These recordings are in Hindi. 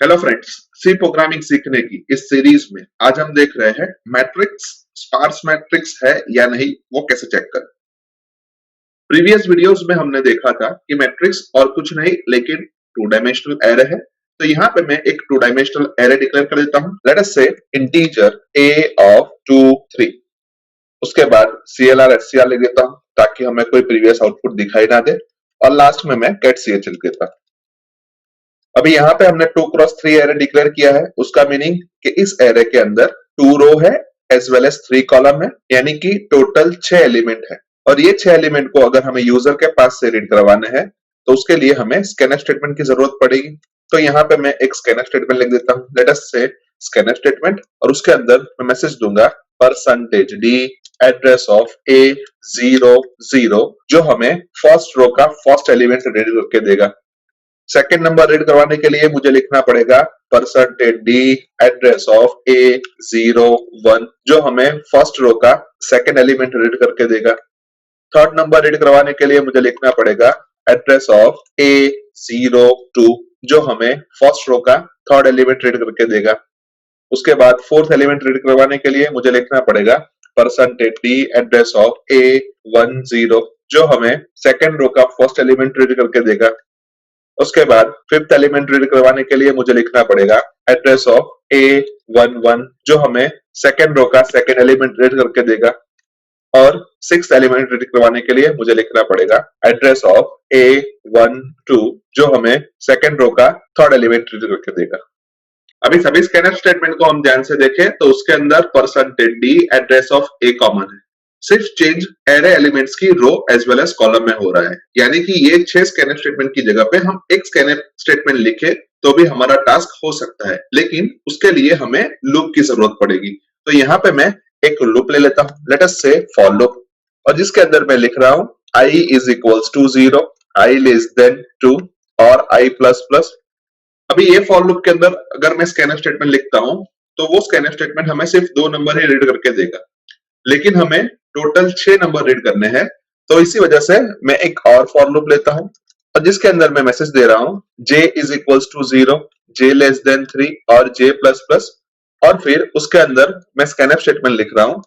हेलो फ्रेंड्स, सी प्रोग्रामिंग सीखने की इस सीरीज में आज हम देख रहे हैं मैट्रिक्स स्पार्स मैट्रिक्स है या नहीं वो कैसे चेक करें। प्रीवियस वीडियोस में हमने देखा था कि मैट्रिक्स और कुछ नहीं लेकिन टू डायमेंशनल एरे है। तो यहाँ पे मैं एक टू डायमेंशनल एरे डिक्लेयर कर देता हूँ। लेट अस से इंटीजर a ऑफ 2 3। उसके बाद CLR SCR लिख देता हूँ ताकि हमें कोई प्रीवियस आउटपुट दिखाई ना दे, और लास्ट में मैं get ch लिख देता हूँ। अभी यहाँ पे हमने 2 क्रॉस 3 एरे डिक्लेयर किया है। उसका मीनिंग कि इस एरे के अंदर 2 रो है एज वेल एज 3 कॉलम है, यानी कि टोटल 6 एलिमेंट है। और ये 6 एलिमेंट को अगर हमें यूजर के पास से रीड करवाने हैं तो उसके लिए हमें स्कैनफ स्टेटमेंट की जरूरत पड़ेगी। तो यहाँ पे मैं एक स्कैनफ स्टेटमेंट लिख देता हूँ। लेट अस से स्कैनफ स्टेटमेंट, और उसके अंदर मैं मैसेज दूंगा %d एड्रेस ऑफ A00, जो हमें फर्स्ट रो का फर्स्ट एलिमेंट रीड करके देगा। सेकेंड नंबर रीड करवाने के लिए मुझे लिखना पड़ेगा %d एड्रेस ऑफ A01, जो हमें फर्स्ट रो का सेकेंड एलिमेंट रीड करके देगा। थर्ड नंबर रीड करवाने के लिए मुझे लिखना पड़ेगा एड्रेस ऑफ A02, जो हमें फर्स्ट रो का थर्ड एलिमेंट रीड करके देगा। उसके बाद फोर्थ एलिमेंट रीड करवाने के लिए मुझे लिखना पड़ेगा %d एड्रेस ऑफ A10, जो हमें सेकेंड रो का फर्स्ट एलिमेंट रीड करके देगा। उसके बाद फिफ्थ एलिमेंट रीड करवाने के लिए मुझे लिखना पड़ेगा एड्रेस ऑफ A11, जो हमें सेकेंड रो का सेकेंड एलिमेंट रीड करके देगा। और सिक्स्थ एलिमेंट रीड करवाने के लिए मुझे लिखना पड़ेगा एड्रेस ऑफ A12, जो हमें सेकेंड रो का थर्ड एलिमेंट रीड करके देगा। अभी सभी स्कैनफ स्टेटमेंट को हम ध्यान से देखें तो उसके अंदर %d address of A common है। सिर्फ चेंज एरे एलिमेंट्स की रो एज वेल एज कॉलम में हो रहा है, यानी कि ये 6 स्कैनफ स्टेटमेंट की जगह पे हम एक स्कैनफ स्टेटमेंट लिखे तो भी हमारा टास्क हो सकता है, लेकिन उसके लिए हमें लूप की जरूरत पड़ेगी। तो यहाँ पे मैं एक लूप ले लेता हूँ। लेट अस से फॉर लूप, और जिसके अंदर मैं लिख रहा हूँ i is equals to 0, i less than 2 और i प्लस प्लस। अभी ये फॉर लूप के अंदर अगर मैं स्कैनफ स्टेटमेंट लिखता हूं तो वो स्कैनफ स्टेटमेंट हमें सिर्फ 2 नंबर ही रीड करके देगा, लेकिन हमें टोटल 6 नंबर रीड करने हैं। तो इसी वजह से मैं एक और फॉर लूप लेता हूं, और जिसके अंदर मैं मैसेज दे रहा हूं j is equals to 0, j less than 3 और j प्लस प्लस। और फिर उसके अंदर मैं स्कैनफ स्टेटमेंट लिख रहा हूं,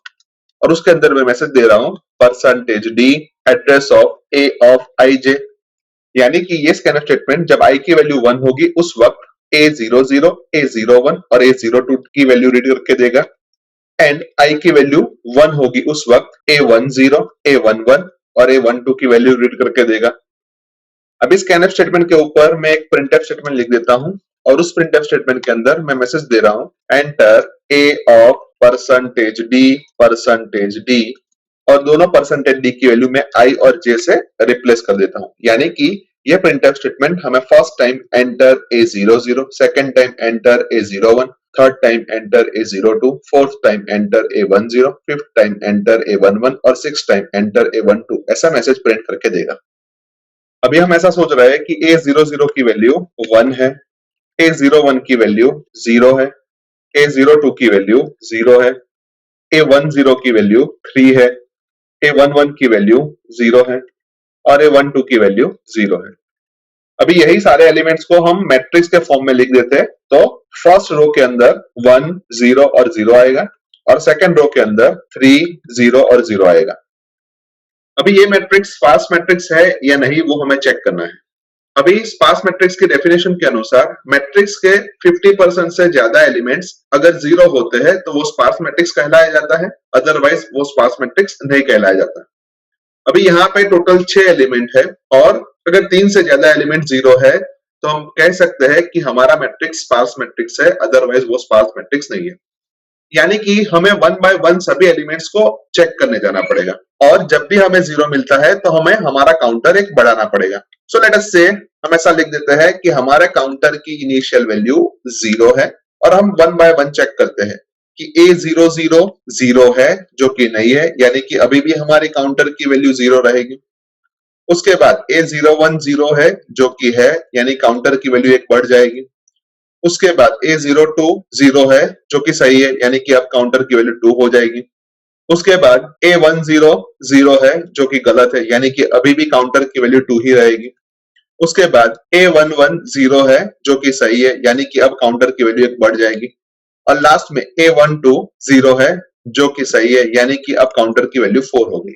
और उसके अंदर मैं मैसेज दे रहा हूं %d address of a of ij, यानी कि ये स्कैनफ स्टेटमेंट जब i की वैल्यू 1 होगी उस वक्त A00, A01 और A02 की वैल्यू रीड करके देगा, एंड i की वैल्यू 1 होगी उस वक्त A10, A11 और A12 की वैल्यू रीड करके देगा। अब इस स्कैनफ स्टेटमेंट के ऊपर मैं एक प्रिंटफ स्टेटमेंट लिख देता हूं, और उस प्रिंटफ स्टेटमेंट के अंदर मैं मैसेज दे रहा हूं एंटर A ऑफ %d और दोनों %d की वैल्यू मैं i और j से रिप्लेस कर देता हूं, यानी कि ये प्रिंटफ स्टेटमेंट हमें first time enter A00, second time enter A01, third time enter A02, fourth time enter A10, fifth time enter A11 और सिक्स टाइम एंटर A12 ऐसा मैसेज प्रिंट करके देगा। अभी हम ऐसा सोच रहे हैं कि A00 की वैल्यू 1 है, A01 की वैल्यू 0 है, A02 की वैल्यू 0 है, A10 की वैल्यू 3 है, A11 की वैल्यू 0 है और A12 की वैल्यू 0 है। अभी यही सारे एलिमेंट्स को हम मैट्रिक्स के फॉर्म में लिख देते हैं, तो फर्स्ट रो के अंदर 1 0 और 0 आएगा, और सेकंड रो के अंदर 3 0 और 0 आएगा। अभी ये मैट्रिक्स स्पार्स मैट्रिक्स है या नहीं वो हमें चेक करना है। अभी स्पार्स मैट्रिक्स की डेफिनेशन के अनुसार मैट्रिक्स के 50% से ज्यादा एलिमेंट्स अगर 0 होते हैं तो वो स्पार्स मैट्रिक्स कहलाया जाता है, अदरवाइज वो स्पार्स मैट्रिक्स नहीं कहलाया जाता। अभी यहाँ पे टोटल 6 एलिमेंट है, और अगर 3 से ज्यादा एलिमेंट 0 है तो हम कह सकते हैं कि हमारा मैट्रिक्स स्पार्स मैट्रिक्स है, अदरवाइज वो स्पार्स मैट्रिक्स नहीं है। यानी कि हमें 1 बाय 1 सभी एलिमेंट्स को चेक करने जाना पड़ेगा, और जब भी हमें 0 मिलता है तो हमें हमारा काउंटर एक बढ़ाना पड़ेगा। सो लेट अस से हम ऐसा लिख देते हैं कि हमारे काउंटर की इनिशियल वैल्यू 0 है, और हम 1 बाय 1 चेक करते हैं कि A00 0 है, जो कि नहीं है, यानी कि अभी भी हमारी काउंटर की वैल्यू 0 रहेगी। उसके बाद A01 0 है, जो कि है, यानी काउंटर की वैल्यू एक बढ़ जाएगी। उसके बाद A02 0 है, जो कि सही है, यानी कि अब काउंटर की वैल्यू 2 हो जाएगी। उसके बाद A10 0 है, जो कि गलत है, यानी कि अभी भी काउंटर की वैल्यू 2 ही रहेगी। उसके बाद A11 0 है जो कि सही है, यानी कि अब काउंटर की वैल्यू एक बढ़ जाएगी। और लास्ट में A12 0 है जो कि सही है, यानी कि अब काउंटर की वैल्यू 4 हो गई।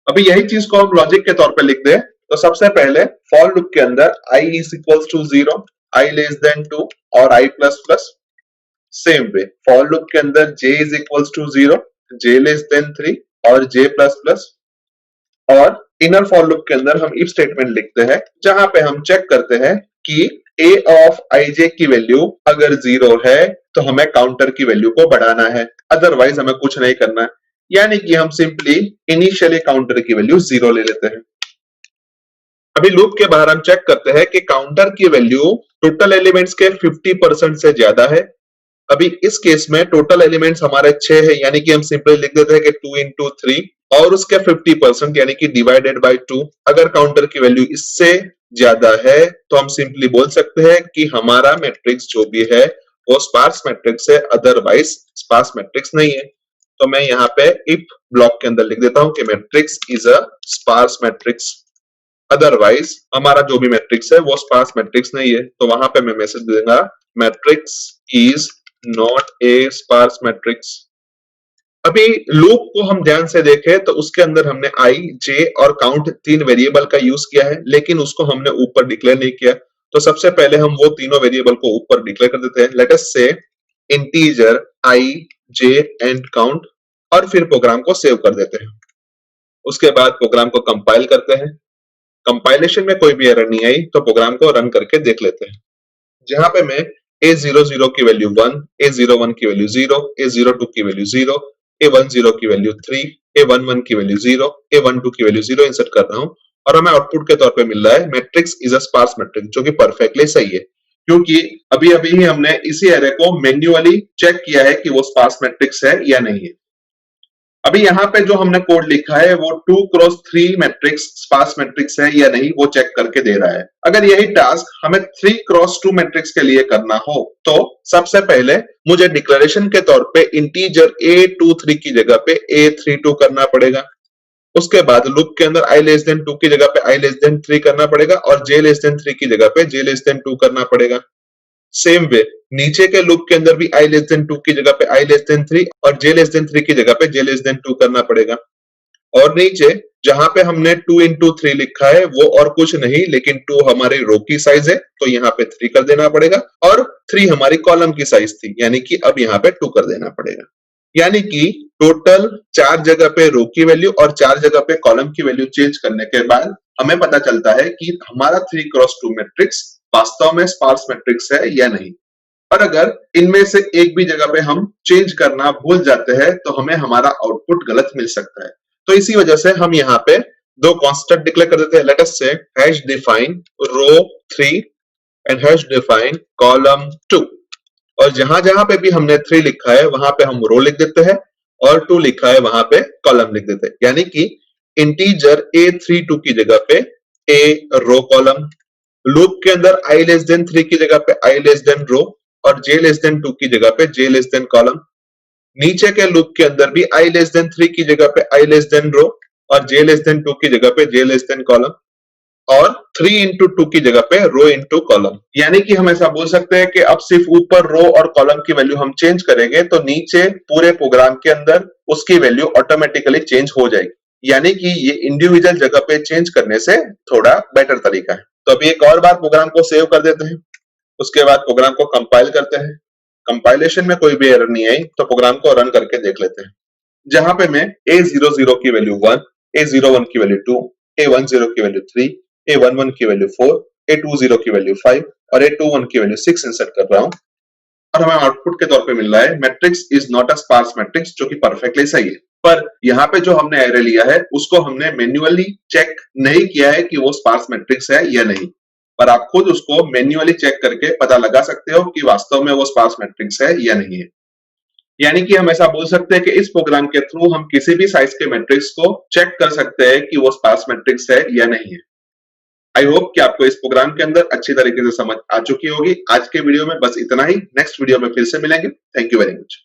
अभी यही चीज को हम लॉजिक के तौर पे लिख दे तो सबसे पहले फॉर लूप के अंदर i is equals to 0, i less than 2 और i plus plus. Same way for loop के अंदर j is equals to 0, j less than 3 और j प्लस प्लस। और इनर फॉर लूप के अंदर हम इफ स्टेटमेंट लिखते हैं जहां पे हम चेक करते हैं कि a ऑफ ij की वैल्यू अगर 0 है तो हमें काउंटर की वैल्यू को बढ़ाना है, अदरवाइज हमें कुछ नहीं करना है। यानी कि हम सिंपली इनिशियली काउंटर की वैल्यू 0 ले लेते हैं। अभी लूप के बाहर हम चेक करते हैं कि काउंटर की वैल्यू टोटल एलिमेंट्स के 50% से ज्यादा है। अभी इस केस में टोटल एलिमेंट्स हमारे 6 है, यानी कि हम सिंपली लिख देते हैं कि 2 into 3 और उसके 50% यानी कि डिवाइडेड बाय 2। अगर काउंटर की वैल्यू इससे ज्यादा है तो हम सिंपली बोल सकते हैं कि हमारा मैट्रिक्स जो भी है वो स्पार्स मैट्रिक्स है, अदरवाइज स्पार्स मैट्रिक्स नहीं है। तो मैं यहाँ पे इफ ब्लॉक के अंदर लिख देता हूं कि matrix is a sparse matrix, otherwise हमारा जो भी मैट्रिक्स है वो स्पार्स मैट्रिक्स नहीं है। तो वहां पे मैं मैसेज दूंगा matrix is not a sparse matrix. अभी लूप को हम ध्यान से देखें तो उसके अंदर हमने i, j और काउंट 3 वेरिएबल का यूज किया है, लेकिन उसको हमने ऊपर डिक्लेयर नहीं किया। तो सबसे पहले हम वो तीनों वेरिएबल को ऊपर डिक्लेयर कर देते हैं। लेट अस से integer i, j and count और फिर प्रोग्राम को सेव कर देते हैं। उसके बाद प्रोग्राम को कंपाइल करते हैं। कंपाइलेशन में कोई भी एरर नहीं आई तो प्रोग्राम को रन करके देख लेते हैं। जहां पे मैं A00 की वैल्यू 1, A01 की वैल्यू 0, A02 की वैल्यू 0, A10 की वैल्यू 3, A11 की वैल्यू 0, A12 की वैल्यू 0 इंसर्ट कर रहा हूं और हमें आउटपुट के तौर पे मिल रहा है matrix is a sparse matrix, जो कि परफेक्टली सही है क्योंकि अभी अभी ही हमने इसी एरे को मैन्युअली चेक किया है कि वो स्पार्स मैट्रिक्स है या नहीं है। अभी यहाँ पे जो हमने कोड लिखा है वो 2x3 मैट्रिक्स स्पार्स मैट्रिक्स है या नहीं वो चेक करके दे रहा है। अगर यही टास्क हमें 3x2 मैट्रिक्स के लिए करना हो तो सबसे पहले मुझे डिक्लेरेशन के तौर पे इंटीजर A23 की जगह पे A32 करना पड़ेगा। उसके बाद लूप के अंदर i लेस देन 2 की जगह पे i लेस देन 3 करना पड़ेगा और j लेस देन 3 की जगह पे j लेस देन 2 करना पड़ेगा। सेम वे नीचे के लूप के अंदर भी i लेस देन 2 की जगह पे i लेस देन 3 और j लेस देन 3 की जगह पे j लेस देन 2 करना पड़ेगा। और नीचे जहां पे हमने 2 into 3 लिखा है वो और कुछ नहीं लेकिन 2 हमारी रो की साइज है तो यहाँ पे 3 कर देना पड़ेगा और 3 हमारी कॉलम की साइज थी, यानी कि अब यहाँ पे 2 कर देना पड़ेगा। यानी कि टोटल 4 जगह पे रो की वैल्यू और 4 जगह पे कॉलम की वैल्यू चेंज करने के बाद हमें पता चलता है कि हमारा 3x2 मैट्रिक्स वास्तव में स्पार्स मैट्रिक्स है या नहीं। और अगर इनमें से एक भी जगह पे हम चेंज करना भूल जाते हैं तो हमें हमारा आउटपुट गलत मिल सकता है। तो इसी वजह से हम यहाँ पे दो कांस्टेंट डिक्लेयर कर देते हैं। Let us say hash define row 3 and hash define column 2। और जहां जहां पे भी हमने 3 लिखा है वहां पे हम रो लिख देते हैं और 2 लिखा है वहां पे कॉलम लिख देते हैं। यानी कि इंटीजर A32 की जगह पे A रो कॉलम, लूप के अंदर i लेस देन 3 की जगह पे i लेस देन रो और j लेस देन 2 की जगह पे j लेस देन कॉलम। नीचे के लूप के अंदर भी i लेस देन 3 की जगह पे i लेस देन रो और j लेस देन 2 की जगह पे j लेस देन कॉलम और 3 into 2 की जगह पे रो into कॉलम। यानी कि हम ऐसा बोल सकते हैं कि अब सिर्फ ऊपर रो और कॉलम की वैल्यू हम चेंज करेंगे तो नीचे पूरे प्रोग्राम के अंदर उसकी वैल्यू ऑटोमेटिकली चेंज हो जाएगी। यानी कि ये इंडिविजुअल जगह पे चेंज करने से थोड़ा बेटर तरीका है। तो अभी एक और बार प्रोग्राम को सेव कर देते हैं। उसके बाद प्रोग्राम को कंपाइल करते हैं। कंपाइलेशन में कोई भी एरर नहीं आई तो प्रोग्राम को रन करके देख लेते हैं। जहां पे मैं A00 की वैल्यू 1, A01 की वैल्यू 2, A10 की वैल्यू 3, A11 की वैल्यू 4, A20 की वैल्यू 5 और A21 की वैल्यू 6 इंसर्ट कर रहा हूं और हमें आउटपुट के तौर पे मिल रहा है matrix is not a sparse matrix, जो कि परफेक्टली सही है। पर यहाँ पे जो हमने एरे लिया है उसको हमने मैन्युअली चेक नहीं किया है कि वो स्पार्स मैट्रिक्स है या नहीं, पर आप खुद उसको मैन्युअली चेक करके पता लगा सकते हो कि वास्तव में वो स्पार्स मैट्रिक्स है या नहीं है। यानी कि हम ऐसा बोल सकते हैं कि इस प्रोग्राम के थ्रू हम किसी भी साइज के मैट्रिक्स को चेक कर सकते हैं कि वो स्पार्स मैट्रिक्स है या नहीं है। आई होप कि आपको इस प्रोग्राम के अंदर अच्छी तरीके से समझ आ चुकी होगी। आज के वीडियो में बस इतना ही। नेक्स्ट वीडियो में फिर से मिलेंगे। Thank you very much.